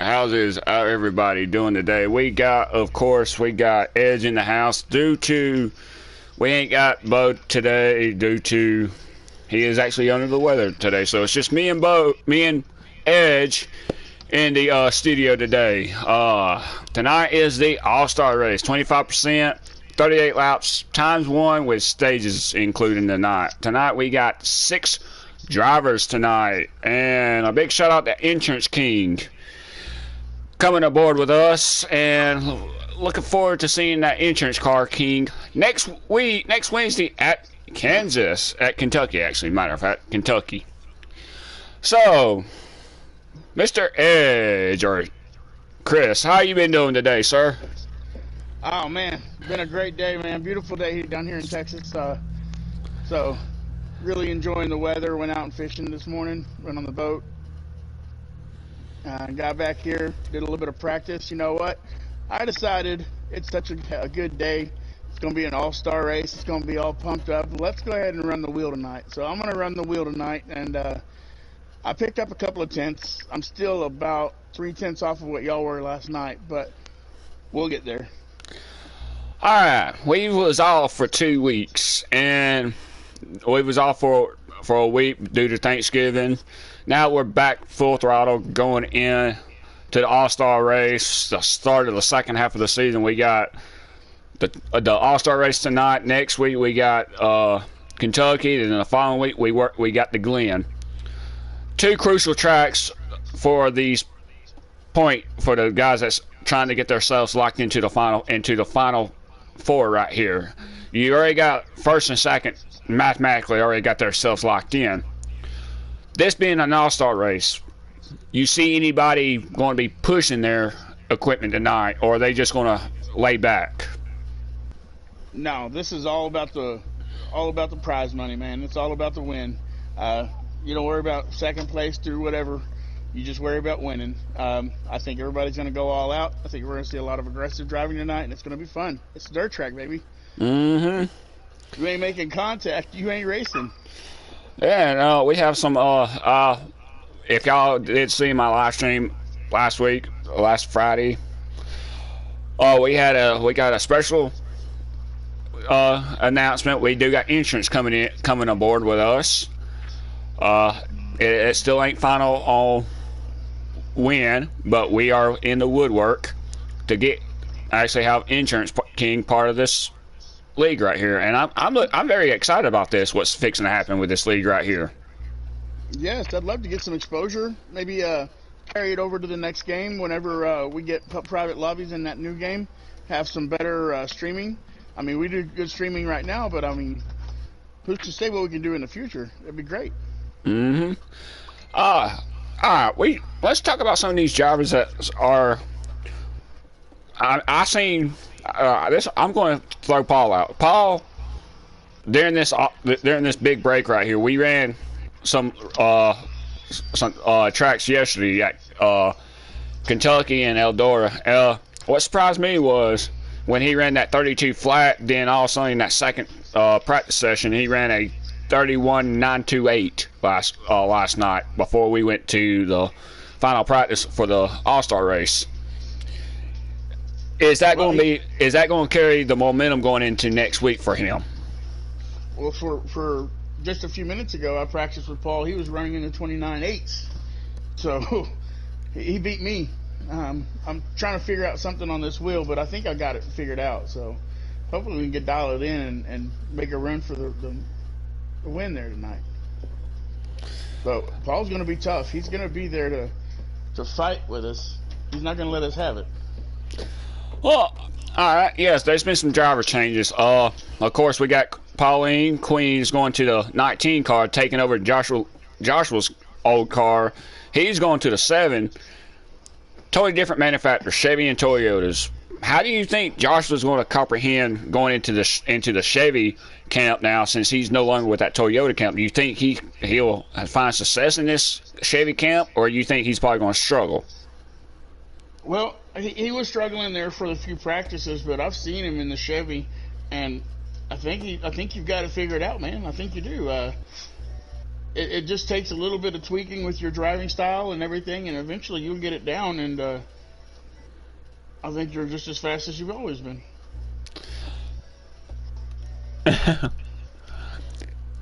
How's everybody doing today? Of course, we got Edge in the house due to we ain't got Bo today due to he is actually under the weather today. So it's just me and Edge in the studio today. Tonight is the All-Star race, 25%, 38 laps, times one with stages including tonight. Tonight we got 6 drivers tonight, and a big shout out to Insurance King coming aboard with us, and looking forward to seeing that insurance car king next Wednesday at Kentucky, actually, matter of fact, Kentucky. So, Mr. Edge, or Chris, how you been doing today, sir? Oh man, been a great day, man. Beautiful day down here in Texas. So really enjoying the weather. Went out and fishing this morning. Went on the boat. Got back here, did a little bit of practice. You know what? I decided it's such a good day. It's going to be an all-star race. It's going to be all pumped up. Let's go ahead and run the wheel tonight. So I'm going to run the wheel tonight, and I picked up a couple of tenths. I'm still about 3 tenths off of what y'all were last night, but we'll get there. All right, we was off for 2 weeks, and we was off for a week due to Thanksgiving. Now we're back full throttle going in to the All-Star race, the start of the second half of the season. We got the All-Star race tonight. Next week we got Kentucky, and then the following week we got the Glen. 2 crucial tracks for the guys that's trying to get themselves locked into the final 4 right here. You already got first and second mathematically already got themselves locked in. This being an all-star race, you see anybody going to be pushing their equipment tonight, or are they just going to lay back? No, this is all about the prize money, man. It's all about the win. You don't worry about second place through whatever. You just worry about winning. I think everybody's going to go all out. I think we're going to see a lot of aggressive driving tonight, and it's going to be fun. It's a dirt track, baby. You ain't making contact, you ain't racing. Yeah, no, we have some. If y'all did see my live stream last Friday, we got a special announcement. We do got insurance coming aboard with us. It still ain't final on when, but we are in the woodwork to actually have Insurance King part of this league right here, and I'm very excited about this. What's fixing to happen with this league right here? Yes, I'd love to get some exposure. Maybe carry it over to the next game whenever we get private lobbies in that new game. Have some better streaming. I mean, we do good streaming right now, but I mean, who's to say what we can do in the future? It'd be great. All right. Let's talk about some of these drivers that are. I seen. I'm going to throw Paul out. Paul, during this big break right here, we ran some tracks yesterday at Kentucky and Eldora. What surprised me was when he ran that 32 flat. Then all of a sudden, in that second practice session, he ran a 31.928 last night before we went to the final practice for the All-Star race. Is that going to carry the momentum going into next week for him? Well, for just a few minutes ago, I practiced with Paul. He was running in the 29.8s, so he beat me. I'm trying to figure out something on this wheel, but I think I got it figured out. So hopefully we can get dialed in and make a run for the win there tonight. But Paul's going to be tough. He's going to be there to fight with us. He's not going to let us have it. Well, all right. Yes, there's been some driver changes. Of course, we got Pauline Queen's going to the 19 car, taking over Joshua's old car. He's going to the 7. Totally different manufacturer, Chevy and Toyotas. How do you think Joshua's going to comprehend going into the Chevy camp now, since he's no longer with that Toyota camp? Do you think he'll find success in this Chevy camp, or do you think he's probably going to struggle? Well, he was struggling there for a few practices, but I've seen him in the Chevy, and I think you've got to figure it out, man. I think you do. it just takes a little bit of tweaking with your driving style and everything, and eventually you'll get it down. And I think you're just as fast as you've always been.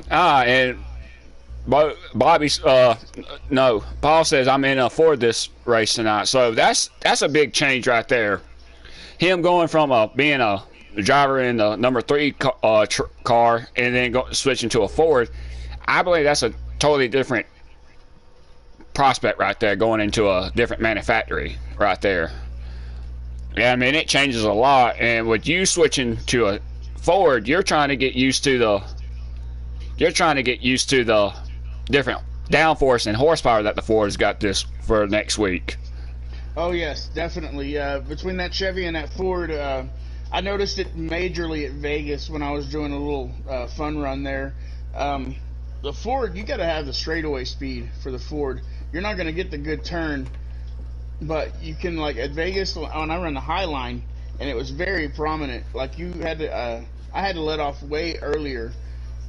And Bobby's no, Paul says I'm in a Ford this race tonight, so that's a big change right there. Him going from being a driver in the number 3 car and then switching to a Ford, I believe that's a totally different prospect right there, going into a different manufacturer right there. Yeah, I mean, it changes a lot, and with you switching to a Ford, you're trying to get used to the different downforce and horsepower that the Ford's got this for next week. Oh yes, definitely. Between that Chevy and that Ford, I noticed it majorly at Vegas when I was doing a little fun run there. The Ford, you got to have the straightaway speed for the Ford. You're not going to get the good turn, but you can, like at Vegas when I run the High Line, and it was very prominent. Like you had to, I had to let off way earlier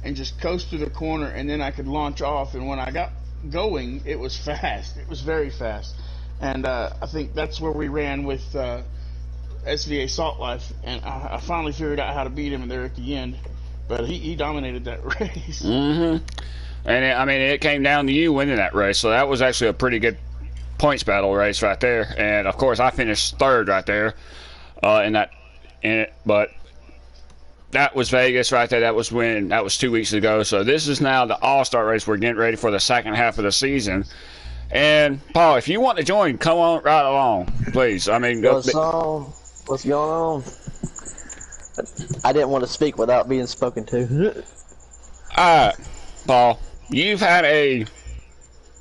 and just coast through the corner, and then I could launch off. And when I got going, it was fast. It was very fast. And I think that's where we ran with SVA Salt Life, and I finally figured out how to beat him there at the end. But he dominated that race. Mm-hmm. And it came down to you winning that race, so that was actually a pretty good points battle race right there. And of course, I finished 3rd right there But that was Vegas right there. That was 2 weeks ago. So this is now the All-Star race. We're getting ready for the second half of the season. And Paul, if you want to join, come on right along, please. I mean, what's going on? I didn't want to speak without being spoken to. Alright, Paul, you've had a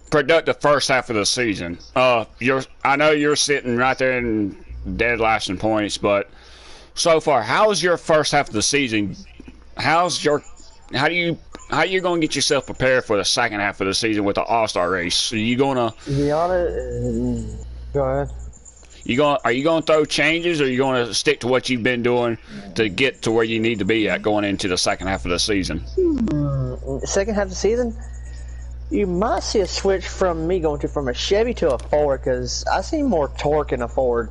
productive first half of the season. I know you're sitting right there in dead last in points, but so far, how's your first half of the season? How are you going to get yourself prepared for the second half of the season with the All-Star race? Are you going to be honest? Go ahead. Are you going to throw changes, or are you going to stick to what you've been doing to get to where you need to be at going into the second half of the season? Second half of the season, you might see a switch from me going from a Chevy to a Ford, because I see more torque in a Ford.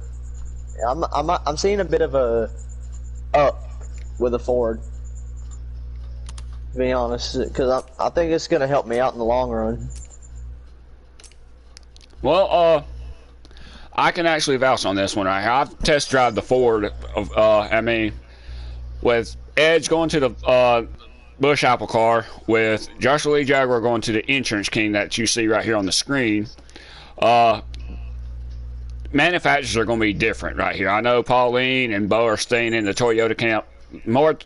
I'm seeing a bit of a up with a Ford, to be honest, because I think it's going to help me out in the long run. Well, I can actually vouch on this one right here. I've test drive the Ford. With Edge going to the Busch Apple car, with Joshua Lee Jaguar going to the Insurance King that you see right here on the screen. Manufacturers are going to be different right here. I know Pauline and Bo are staying in the Toyota camp more.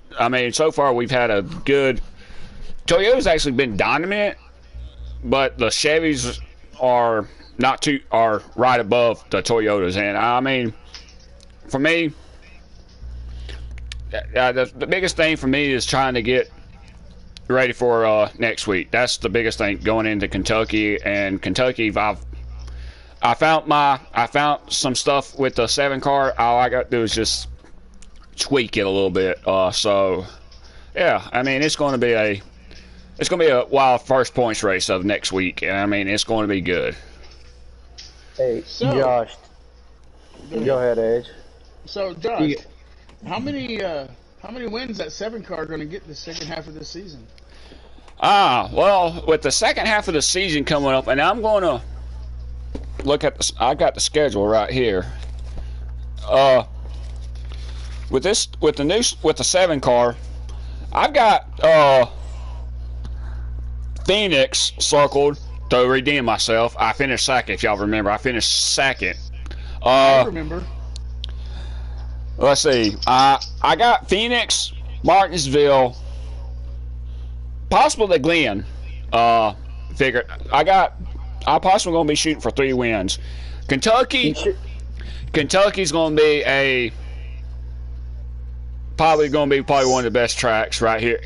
So far we've had a good. Toyota's actually been dominant, but the Chevys are right above the Toyotas. And for me, the biggest thing for me is trying to get ready for next week. That's the biggest thing going into Kentucky. And Kentucky, I found some stuff with the 7 car. All I got to do is just tweak it a little bit. So yeah, it's going to be a wild first points race of next week, and it's going to be good. Hey, Josh. Go ahead, Edge. So, Josh, how many wins that 7 car going to get the second half of the season? Well, with the second half of the season coming up, and I'm going to look at I got the schedule right here. With the 7 car, I've got Phoenix circled to redeem myself. I finished second, if y'all remember. I finished second. I remember. Let's see. I got Phoenix, Martinsville, possibly Glen. Figured I'm possibly going to be shooting for 3 wins. Kentucky's going to be probably one of the best tracks right here.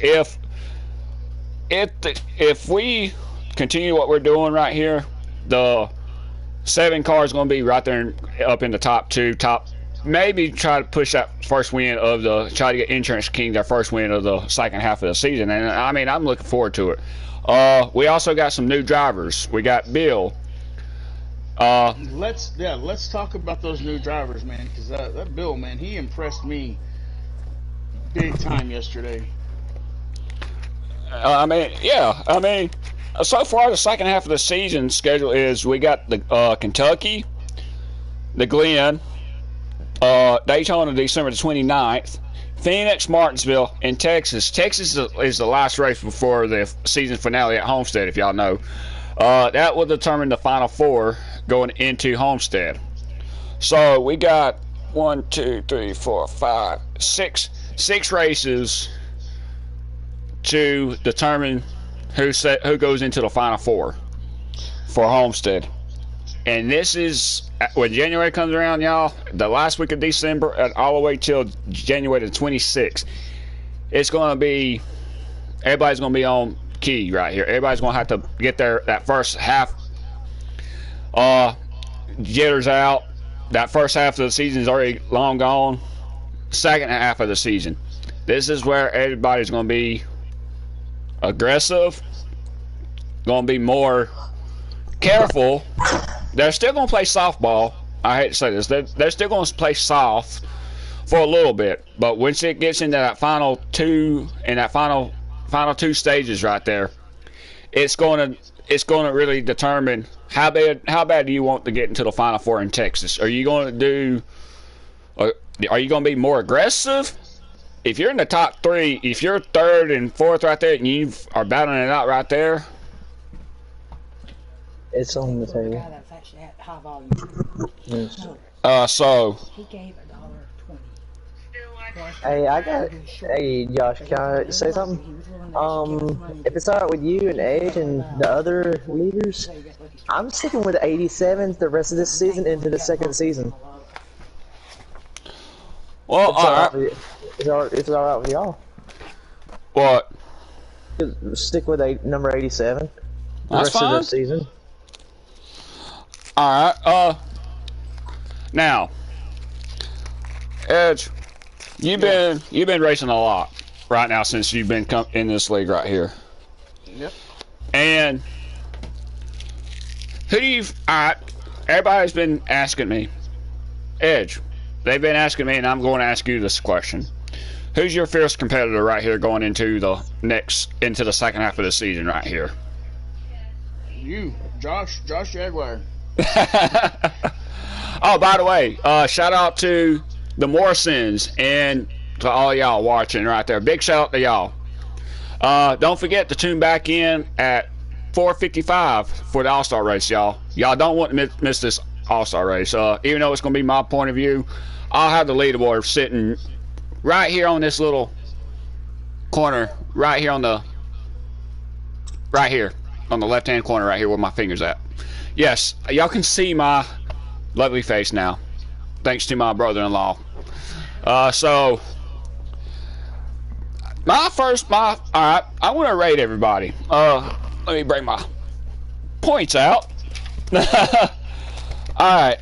If we continue what we're doing right here, the 7 car is going to be right there up in the top 2, maybe try to push that first win try to get Insurance King their first win of the second half of the season. And I'm looking forward to it. We also got some new drivers. We got Bill. Let's talk about those new drivers, man. Because that Bill, man, he impressed me big time yesterday. I mean, yeah. I mean, so far the second half of the season schedule is we got the Kentucky, the Glen, Daytona December the 29th, Phoenix, Martinsville, and Texas. Texas is the last race before the season finale at Homestead, if y'all know. That will determine the final four going into Homestead. So we got 1, 2, 3, 4, 5, 6 races to determine who goes into the final four for Homestead. And this is when January comes around, y'all. The last week of December, and all the way till January the 26th. It's going to be, everybody's going to be on key right here. Everybody's going to have to get that first half jitters out. That first half of the season is already long gone. Second half of the season, this is where everybody's going to be aggressive, going to be more careful. They're still going to play softball. I hate to say this. They're still going to play soft for a little bit. But once it gets into that final two and that final two stages right there, it's going to really determine how bad do you want to get into the final four in Texas. Are you going to be more aggressive? If you're in the top three, if you're third and fourth right there, and you are battling it out right there, it's on the table. That's actually at high volume. Yes. So He gave $1.20. Hey, Josh, can I say something? If it's alright with you and Edge and the other leaders, I'm sticking with 87 the rest of this season into the second season. well, alright. It's alright with y'all. What? Stick with number 87 the That's rest fine. of the season. Alright, now, Edge, you've been racing a lot right now since you've been in this league right here. Yep. And everybody's been asking me, Edge, they've been asking me, and I'm going to ask you this question. Who's your fierce competitor right here going into the second half of the season right here? You, Josh Jaguar. Oh, by the way, shout out to the Morrisons and to all y'all watching right there. Big shout out to y'all. Don't forget to tune back in at 4:55 for the All-Star race, y'all. Y'all don't want to miss this All-Star race. Even though it's going to be my point of view, I'll have the leaderboard sitting right here on this little corner, right here on the left-hand corner, right here where my finger's at. Yes, y'all can see my lovely face now, thanks to my brother-in-law. So all right, I want to rate everybody. Let me bring my points out. All right,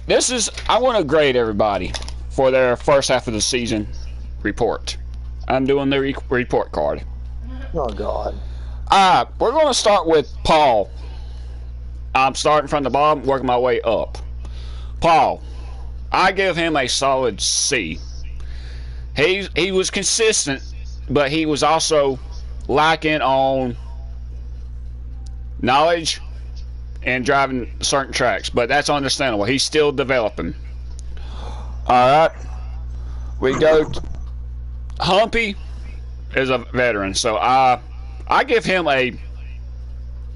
I want to grade everybody for their first half of the season report. I'm doing the report card. Oh God. All right, we're going to start with Paul. I'm starting from the bottom, working my way up. Paul, I give him a solid C. He was consistent, but he was also lacking on knowledge and driving certain tracks. But that's understandable. He's still developing. All right, we go. Humpy is a veteran, so I give him a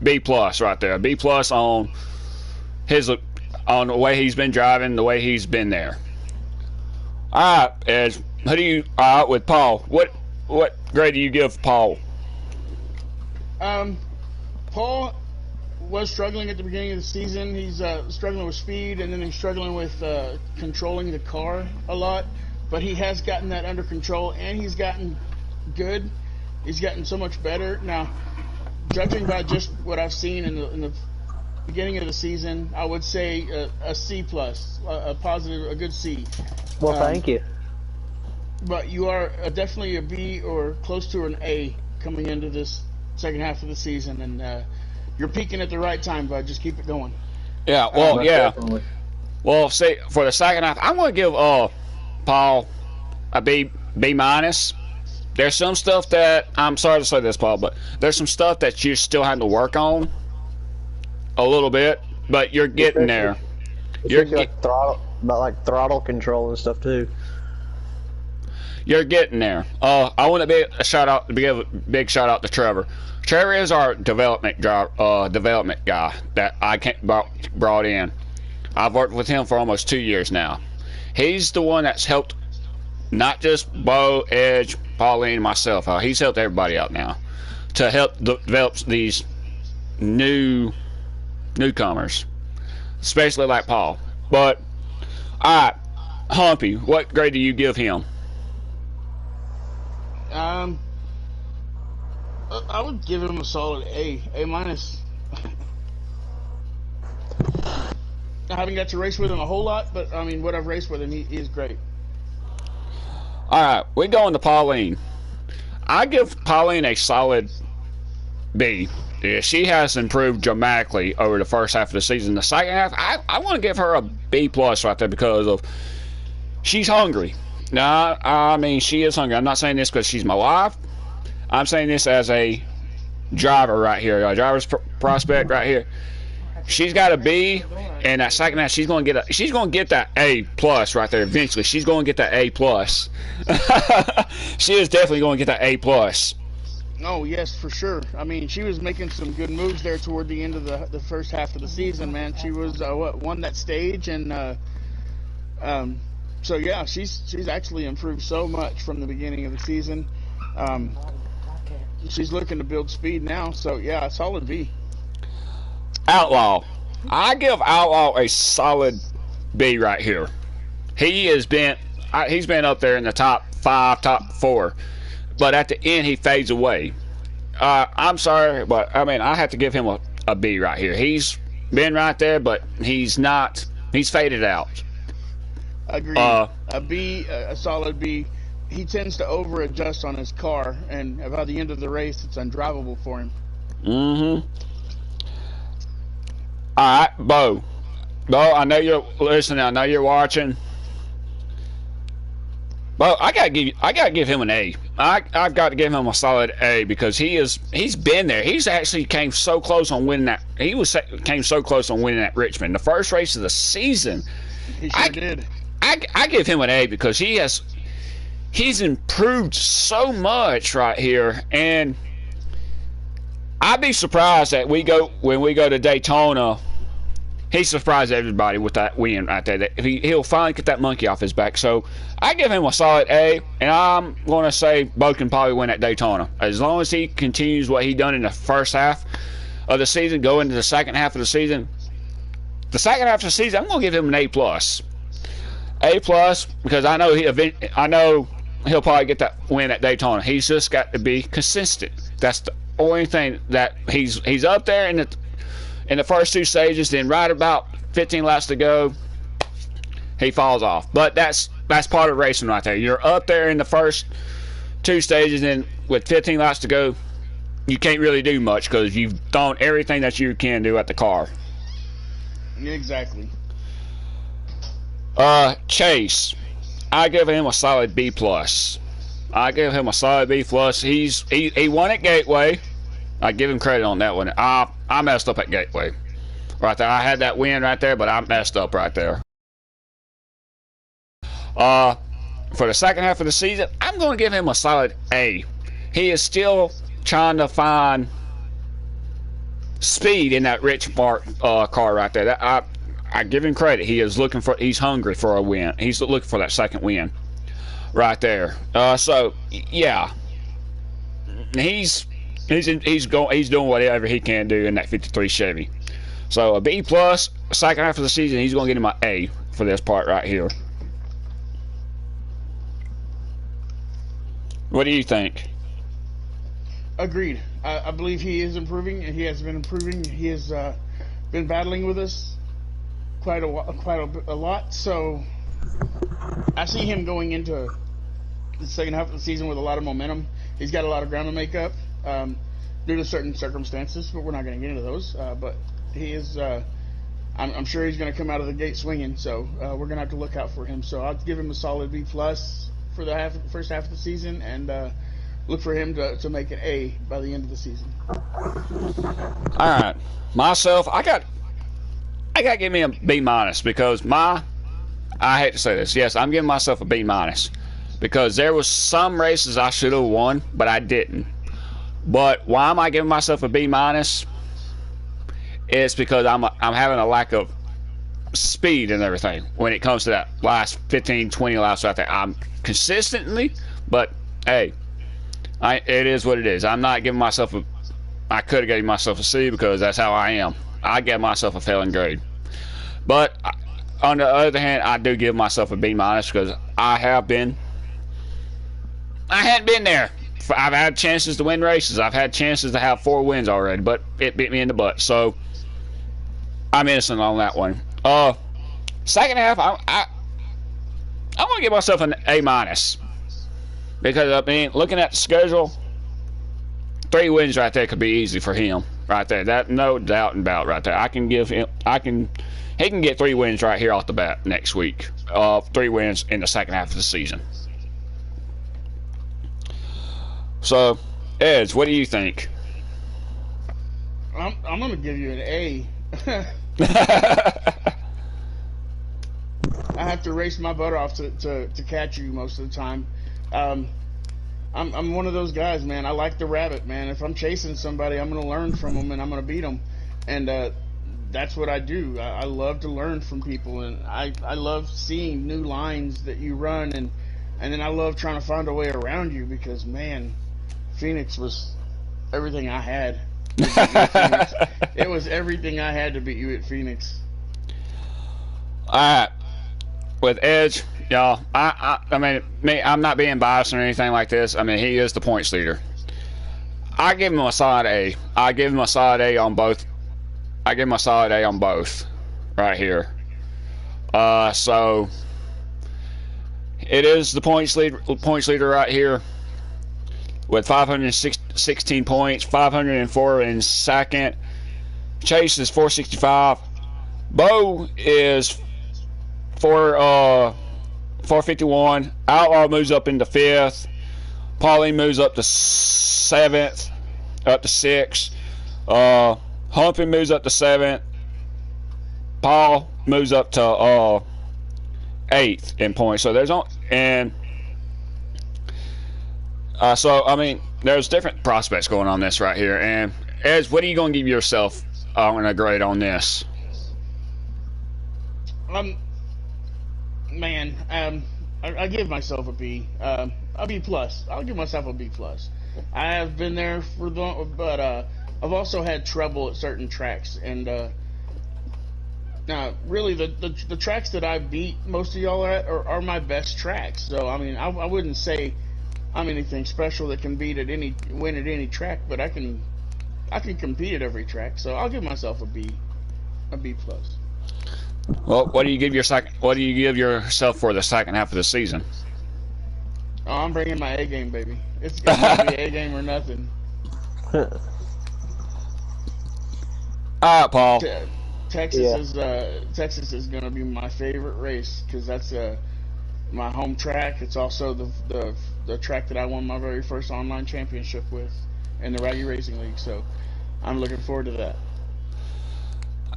B plus right there. A B plus on the way he's been driving, the way he's been there. All right, Ed, with Paul? What grade do you give Paul? Paul was struggling at the beginning of the season. He's struggling with speed, and then he's struggling with controlling the car a lot. But he has gotten that under control, and he's gotten good. He's gotten so much better now. Judging by just what I've seen in the beginning of the season, I would say a C plus, a positive, a good C. Well, thank you. But you are definitely a B or close to an A coming into this second half of the season, and you're peaking at the right time, bud. Just keep it going. Yeah, well, yeah. Definitely. Well, see, for the second half, I'm going to give Paul a B minus. There's some stuff that, I'm sorry to say this, Paul, but there's some stuff that you still have to work on a little bit, but you're getting there. You're like throttle control and stuff too. You're getting there. I want to give a big shout out to Trevor. Trevor is our development guy that I brought in. I've worked with him for almost 2 years now. He's the one that's helped not just Bo, Edge, Pauline, and myself out. He's helped everybody out now to help develop these newcomers, especially like Paul. But all right, Humpy, what grade do you give him? I would give him a solid A minus. I haven't got to race with him a whole lot, but I mean, what I've raced with him, he is great. All right, we're going to Pauline. I give Pauline a solid B. Yeah, she has improved dramatically over the first half of the season. The second half, I want to give her a B plus right there because of she's hungry. Now, I mean, she is hungry. I'm not saying this because she's my wife. I'm saying this as a driver right here, a driver's prospect right here. She's got a B, and that second half, she's going to get that A plus right there. Eventually, she's going to get that A plus. She is definitely going to get that A plus. Oh yes, for sure. I mean, she was making some good moves there toward the end of the first half of the season. Man, she was won that stage, and so yeah, she's actually improved so much from the beginning of the season. She's looking to build speed now. So yeah, a solid B. Outlaw. I give Outlaw a solid B right here. He's been up there in the top 5, top 4, but at the end he fades away. I'm sorry, but I mean I have to give him a B right here. He's been right there, but he's not. He's faded out. Agreed. A solid B. He tends to over adjust on his car, and by the end of the race, it's undrivable for him. Mm-hmm. All right, Bo. I know you're listening. I know you're watching. Bo, I gotta give him an A. I've got to give him a solid A because he's been there. He's actually came so close on winning that. Came so close on winning at Richmond, the first race of the season. He sure did. I give him an A because he's improved so much right here, and I'd be surprised that when we go to Daytona, he surprised everybody with that win right there. That he'll finally get that monkey off his back. So I give him a solid A, and I'm going to say Bo can probably win at Daytona as long as he continues what he done in the first half of the season, go into the second half of the season. The second half of the season, I'm going to give him an A plus. A plus because I know he'll probably get that win at Daytona. He's just got to be consistent. That's the only thing that he's up there in the first 2 stages. Then right about 15 laps to go, he falls off. But that's part of racing right there. You're up there in the first 2 stages, and with 15 laps to go, you can't really do much because you've done everything that you can do at the car. Exactly. Chase, I give him a solid B plus. I give him a solid B plus. He won at Gateway. I give him credit on that one. I messed up at Gateway, right there. I had that win right there, but I messed up right there. For the second half of the season, I'm going to give him a solid A. He is still trying to find speed in that Rich Mark car right there. I give him credit. He's hungry for a win. He's looking for that second win right there. So yeah, he's doing whatever he can do in that 53 Chevy. So a B plus. Second half of the season, he's going to get him an A for this part right here. What do you think? Agreed. I believe he is improving, and he has been improving. He has been battling with us quite a lot. So I see him going into the second half of the season with a lot of momentum. He's got a lot of ground to make up. due to certain circumstances, but we're not going to get into those. But he is. I'm sure he's going to come out of the gate swinging. So we're going to have to look out for him. So I'll give him a solid B plus for the first half of the season, and look for him to make an A by the end of the season. All right, myself, I got to give me a B minus because I hate to say this, yes, I'm giving myself a B minus because there was some races I should have won, but I didn't. But why am I giving myself a B minus? It's because I'm having a lack of speed and everything when it comes to that last 15, 20 laps out there. I'm consistently, but hey, it is what it is. I'm not giving myself I could have given myself a C because that's how I am. I give myself a failing grade. But on the other hand, I do give myself a B minus because I hadn't been there. I've had chances to win races. I've had chances to have 4 wins already, but it bit me in the butt. So I'm innocent on that one. Second half, I'm going to give myself an A minus because I mean, looking at the schedule, 3 wins right there could be easy for him right there. That no doubt about right there. He can get 3 wins right here off the bat next week. 3 wins in the second half of the season. So, Eds, what do you think? I'm going to give you an A. I have to race my butt off to catch you most of the time. I'm one of those guys, man. I like the rabbit, man. If I'm chasing somebody, I'm going to learn from them and I'm going to beat them. And that's what I do. I love to learn from people, and I love seeing new lines that you run, and then I love trying to find a way around you because, man, Phoenix was everything I had. It was everything I had to beat you at Phoenix. All right, with Edge, y'all. I mean, I'm not being biased or anything like this. I mean, he is the points leader. I give him a solid A. I give him a solid A on both. I give him a solid A on both, right here. So it is the points leader right here with 516 points, 504 in second. Chase is 465. Bo is 451. Outlaw moves up into 5th. Paulie moves up to 7th, up to 6th. Humphrey moves up to 7th. Paul moves up to 8th in points. So there's so I mean, there's different prospects going on this right here. And Ez, what are you going to give yourself on a grade on this? I give myself a B. A B plus. I'll give myself a B plus. I have been there but I've also had trouble at certain tracks, and now really the tracks that I beat most of y'all at are my best tracks. So I mean, I wouldn't say I'm anything special that can win at any track, but I can compete at every track. So I'll give myself a B plus. Well, what do you give yourself for the second half of the season? Oh, I'm bringing my A game, baby. It's gonna be A game or nothing. All right, Paul. Texas is gonna be my favorite race because that's my home track. It's also the track that I won my very first online championship with in the Raggy Racing League. So I'm looking forward to that.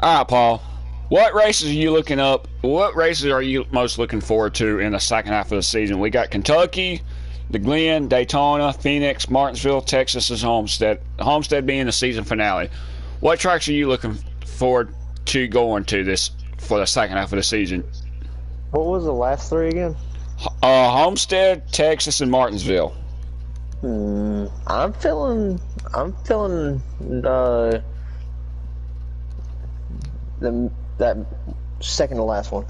All right, Paul. What races are you looking up? What races are you most looking forward to in the second half of the season? We got Kentucky, the Glen, Daytona, Phoenix, Martinsville, Texas, and Homestead. Homestead being the season finale. What tracks are you looking forward to going to this for the second half of the season? What was the last 3 again? Homestead, Texas, and Martinsville. I'm feeling that second to last one.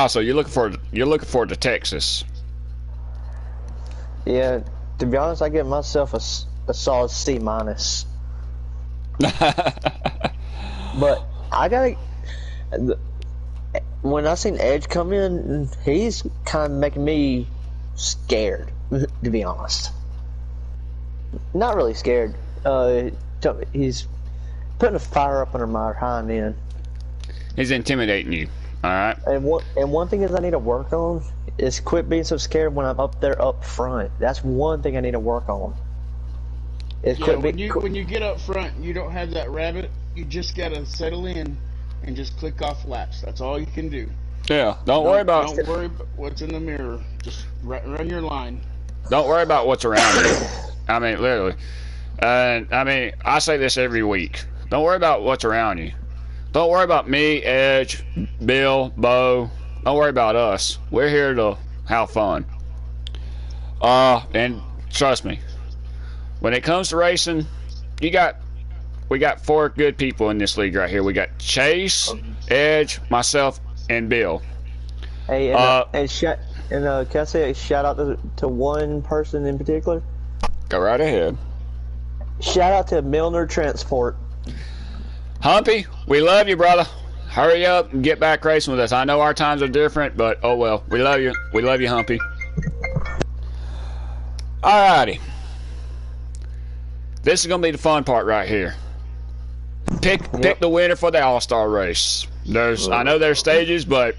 So you're looking forward to Texas. Yeah, to be honest, I give myself a solid C minus. But I gotta. When I seen Edge come in, he's kind of making me scared. To be honest, not really scared. He's putting a fire up under my hind end. He's intimidating you. All right. And one thing is I need to work on is quit being so scared when I'm up there up front. That's one thing I need to work on. Is Yeah, when you get up front, you don't have that rabbit. You just gotta settle in and just click off laps. That's all you can do. Yeah. Don't worry about what's in the mirror. Just run your line. Don't worry about what's around you. I mean, literally. And I mean, I say this every week. Don't worry about what's around you. Don't worry about me, Edge, Bill, Bo. Don't worry about us. We're here to have fun. And trust me, when it comes to racing, we got 4 good people in this league right here. We got Chase, Edge, myself, and Bill. Hey, can I say a shout out to one person in particular? Go right ahead. Shout out to Milner Transport. Humpy, we love you, brother. Hurry up and get back racing with us. I know our times are different, but oh well. We love you. We love you, Humpy. Alrighty. This is going to be the fun part right here. Pick the winner for the All-Star race. I know there's stages, but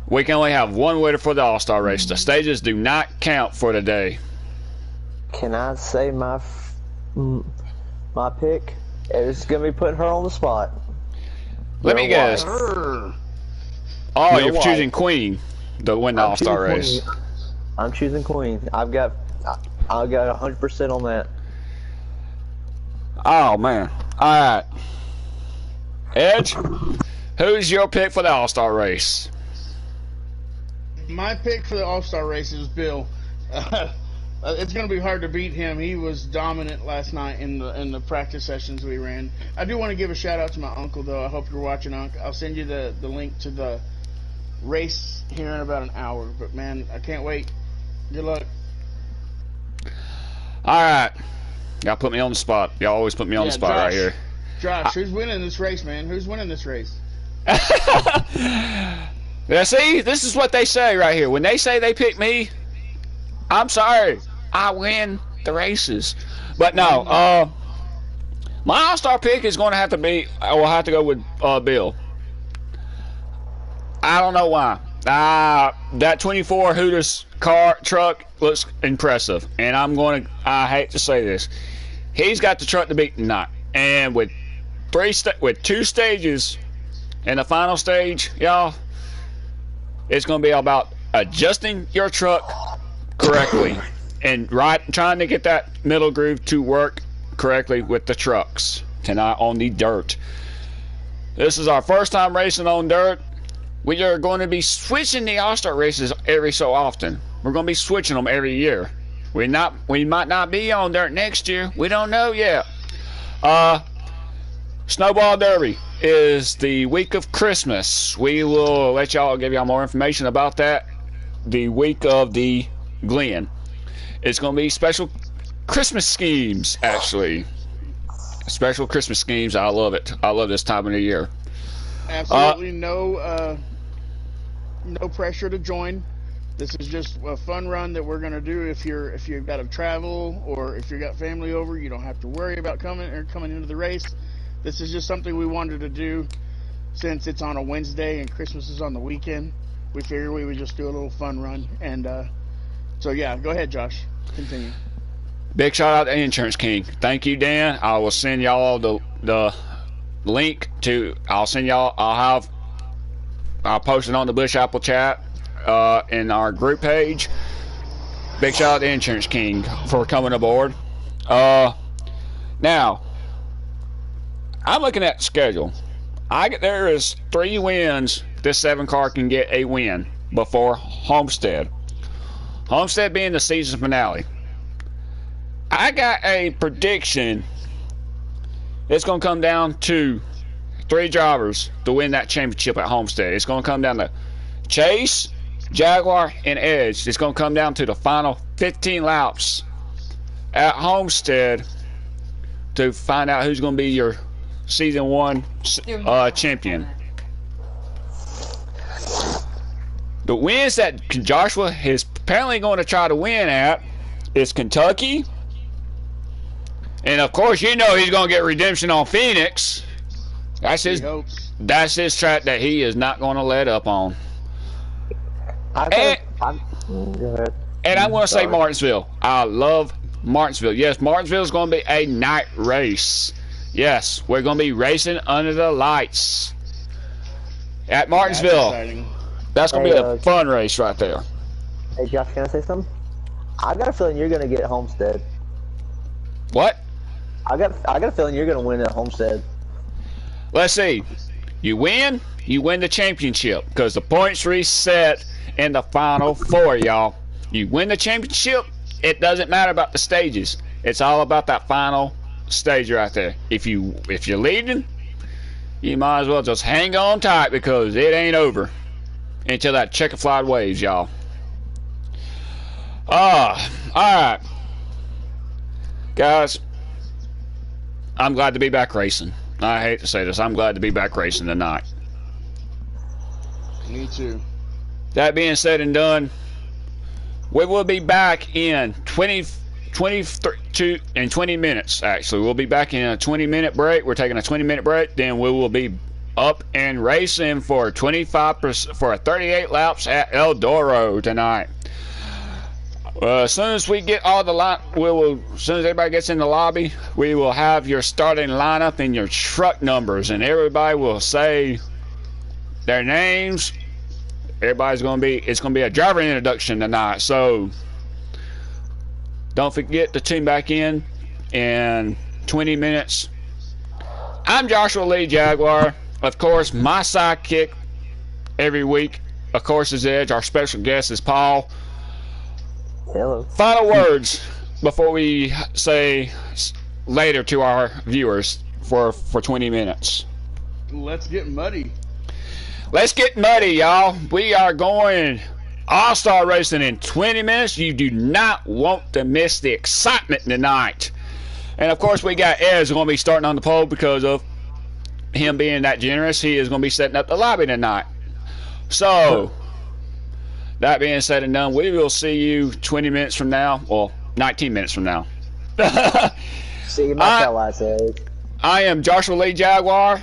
we can only have one winner for the All-Star race. The stages do not count for the day. Can I say my pick? It's going to be putting her on the spot. Let me guess. Oh, you're choosing Queen to win the All-Star race. I'm choosing Queen. I've got 100% on that. Oh, man. All right. Edge, who's your pick for the All-Star race? My pick for the All-Star race is Bill. It's going to be hard to beat him. He was dominant last night in the practice sessions we ran. I do want to give a shout out to my uncle, though. I hope you're watching, Uncle. I'll send you the link to the race here in about an hour. But, man, I can't wait. Good luck. All right. Y'all put me on the spot. Y'all always put me on the spot right here. Josh, who's winning this race, man? Who's winning this race? Yeah, see, this is what they say right here. When they say they pick me, I'm sorry. I win the races. But no, my All-Star pick is going to have to be, I will have to go with Bill. I don't know why. That 24 Hooters truck looks impressive. And I hate to say this. He's got the truck to beat tonight. And with 2 stages in the final stage, y'all, it's going to be about adjusting your truck correctly and trying to get that middle groove to work correctly with the trucks tonight on the dirt. This is our first time racing on dirt. We are going to be switching the All-Star races every so often. We're going to be switching them every year. We might not be on dirt next year. We don't know yet. Snowball Derby is the week of Christmas. We will give y'all more information about that the week of the Glen. It's going to be special Christmas schemes, actually. Special Christmas schemes. I love it. I love this time of the year. Absolutely no pressure to join. This is just a fun run that we're going to do. If you've got to travel or if you've got family over, you don't have to worry about coming into the race. This is just something we wanted to do since it's on a Wednesday and Christmas is on the weekend. We figured we would just do a little fun run. And so, yeah, go ahead, Josh. Continue. Big shout out to Insurance King. Thank you, Dan. I will send y'all the link to. I'll post it on the Bush Apple chat in our group page. Big shout out to Insurance King for coming aboard. Now, I'm looking at the schedule. There is 3 wins this 7 car can get a win before Homestead. Homestead being the season finale. I got a prediction. It's going to come down to 3 drivers to win that championship at Homestead. It's going to come down to Chase, Jaguar, and Edge. It's going to come down to the final 15 laps at Homestead to find out who's going to be your Season 1 champion. The wins that Joshua is apparently going to try to win at is Kentucky, And of course, you know he's going to get redemption on Phoenix. That's He his. hopes. That's his track that he is not going to let up on. Go ahead. And I'm going to say Sorry. Martinsville. I love Martinsville. Yes, Martinsville is going to be a night race. Yes, we're going to be racing under the lights at Martinsville. That's going to be a fun race right there. Hey, Josh, can I say something? I got a feeling you're going to get Homestead. What? I got a feeling you're going to win at Homestead. Let's see. You win the championship because the points reset in the final four, y'all. You win the championship, it doesn't matter about the stages. It's all about that final stage right there. If you're leading, you might as well just hang on tight because it ain't over until that checker flag waves, y'all. All right, guys. I'm glad to be back racing. I hate to say this. I'm glad to be back racing tonight. Me too. That being said and done, we will be back in 20 minutes, actually. We'll be back in a 20-minute break. We're taking a 20-minute break. Then we will be up and racing for 38 laps at El Dorado tonight. As soon as we get all the as soon as everybody gets in the lobby, we will have your starting lineup and your truck numbers, and everybody will say their names. It's going to be a driver introduction tonight, so don't forget to tune back in 20 minutes. I'm Joshua Lee Jaguar. Of course, my sidekick every week, of course, is Edge. Our special guest is Paul. Hello. Final words before we say later to our viewers for 20 minutes. Let's get muddy. Let's get muddy, y'all. We are going all-star racing in 20 minutes. You do not want to miss the excitement tonight. And, of course, we got Ed's going to be starting on the pole because of him being that generous. He is going to be setting up the lobby tonight. So, that being said and done, we will see you 20 minutes from now. Well, 19 minutes from now. See you, my fellow, I said. I am Joshua Lee Jaguar.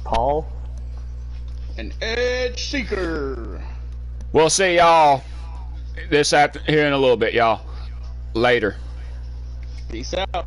Paul. An Edge Seeker. We'll see y'all here in a little bit, y'all. Later. Peace out.